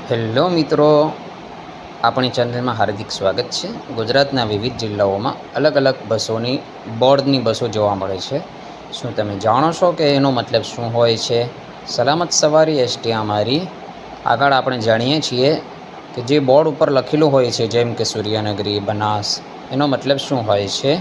Hello મિત્રો, આપણી ચેનલમાં હાર્દિક સ્વાગત છે। ગુજરાતના વિવિધ જિલ્લાઓમાં અલગ અલગ બસોની બોર્ડની બસો જોવા મળે છે। શું તમે જાણો છો કે એનો મતલબ શું હોય છે? સલામત સવારી એસટી અમારી આગળ આપણે જાણીએ છીએ કે જે બોર્ડ ઉપર લખેલું હોય છે, જેમ કે સૂર્યનગરી, બનાસ, એનો મતલબ શું હોય છે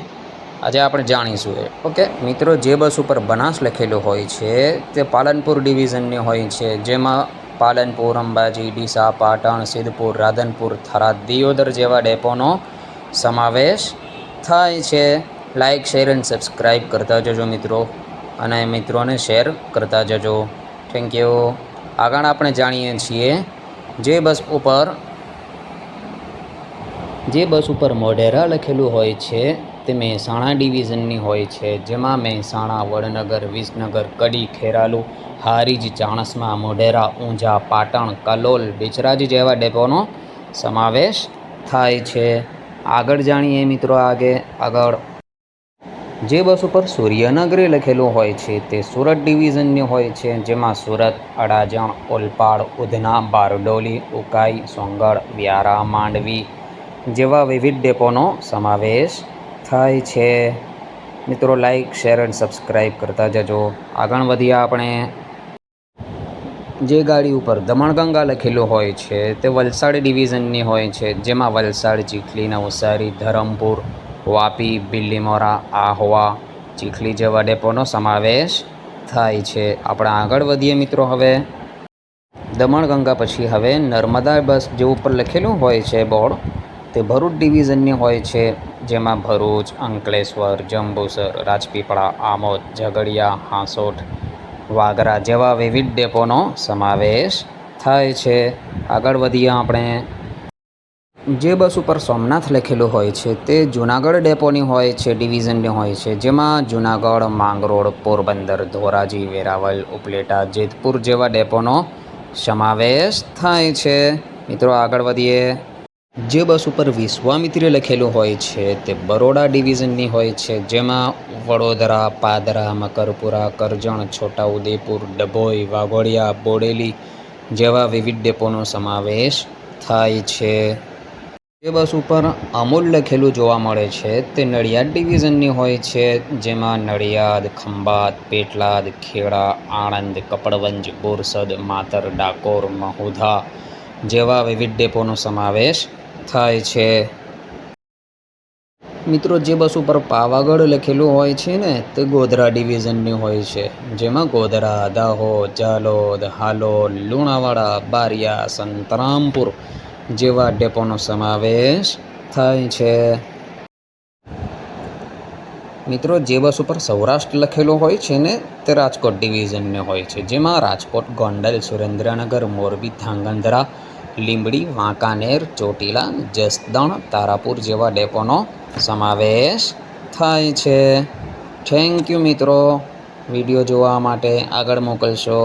આજે આપણે જાણીશું। ઓકે મિત્રો, જે બસ ઉપર બનાસ લખેલું હોય છે તે પાલનપુર ડિવિઝનની હોય છે, જેમાં પાલનપુર, અંબાજી, ડીસા, પાટણ, સિદ્ધપુર, રાધનપુર, થરાદ, દિયોદર જેવા ડેપોનો સમાવેશ થાય છે। લાઇક, શેર અને સબસ્ક્રાઈબ કરતા જજો મિત્રો, અને મિત્રોને શેર કરતા જજો। Thank you. આગળ આપણે જાણીએ છીએ જે બસ ઉપર મોઢેરા લખેલું હોય છે તે મહેસાણા ડિવિઝનની હોય છે, જેમાં મહેસાણા, વડનગર, વિસનગર, કડી, ખેરાલુ, હારીજ, ચાણસ્મા, મોઢેરા, ઊંઝા, પાટણ, કલોલ, બેચરાજી જેવા ડેપોનો સમાવેશ થાય છે। આગળ જાણીએ મિત્રો આગળ જે બસ ઉપર સૂર્યનગરી લખેલું હોય છે તે સુરત ડિવિઝનની હોય છે, જેમાં સુરત, અડાજણ, ઓલપાડ, ઉધના, બારડોલી, ઉકાઈ, સોંગઢ, વ્યારા, માંડવી જેવા વિવિધ ડેપોનો સમાવેશ થાય છે। મિત્રો લાઇક, શેર અને સબસ્ક્રાઈબ કરતા જજો। આગળ વધીએ આપણે જે ગાડી ઉપર દમણગંગા લખેલું હોય છે તે વલસાડ ડિવિઝનની હોય છે, જેમાં વલસાડ, ચીખલી, નવસારી, ધરમપુર, વાપી, બિલીમોરા, આહવા, ચીખલી જેવા ડેપોનો સમાવેશ થાય છે। આપણે આગળ વધીએ મિત્રો। હવે દમણગંગા પછી હવે નર્મદા બસ જે ઉપર લખેલું હોય છે બોર્ડ તે ભરૂચ ડિવિઝનની હોય છે, જેમાં ભરૂચ, અંકલેશ્વર, જંબુસર, રાજપીપળા, આમોદ, ઝઘડિયા, હાંસોટ, વાગરા જેવા વિવિધ ડેપોનો સમાવેશ થાય છે। આગળ વધીએ આપણે જે બસ ઉપર સોમનાથ લખેલું હોય છે તે જૂનાગઢ ડેપોની હોય છે, ડિવિઝનની હોય છે, જેમાં જૂનાગઢ, માંગરોળ, પોરબંદર, ધોરાજી, વેરાવલ, ઉપલેટા, જેતપુર જેવા ડેપોનો સમાવેશ થાય છે। મિત્રો આગળ વધીએ જે બસ ઉપર વિશ્વામિત્રી લખેલું હોય છે તે બરોડા ડિવિઝનની હોય છે, જેમાં વડોદરા, પાદરા, મકરપુરા, કરજણ, છોટાઉદેપુર, ડભોઈ, વાઘોડિયા, બોડેલી જેવા વિવિધ ડેપોનો સમાવેશ થાય છે। જે બસ ઉપર અમૂલ લખેલું જોવા મળે છે તે નડિયાદ ડિવિઝનની હોય છે, જેમાં નડિયાદ, ખંભાત, પેટલાદ, ખેડા, આણંદ, કપડવંજ, બોરસદ, માતર, ડાકોર, મહુધા જેવા વિવિધ ડેપોનો સમાવેશ થાય છે। મિત્રો જે બસ ઉપર પાવાગઢ લખેલું હોય છે ને તે ગોધરા ડિવિઝનની હોય છે, જેમાં ગોધરા, દાહોદ, ઝાલોદ, હાલોલ, લુણાવાડા, બારિયા, સંતરામપુર જેવા ડેપોનો સમાવેશ થાય છે। મિત્રો જે બસ ઉપર સૌરાષ્ટ્ર લખેલું હોય છે ને તે રાજકોટ ડિવિઝનની હોય છે, જેમાં રાજકોટ, ગોંડલ, સુરેન્દ્રનગર, મોરબી, ધાંગધ્રા, લીંબડી, વાંકાનેર, ચોટીલા, જસદણ, તારાપુર જેવા ડેપોનો સમાવેશ થાય છે। થેન્ક યુ મિત્રો, વિડીયો જોવા માટે આગળ મોકલશો।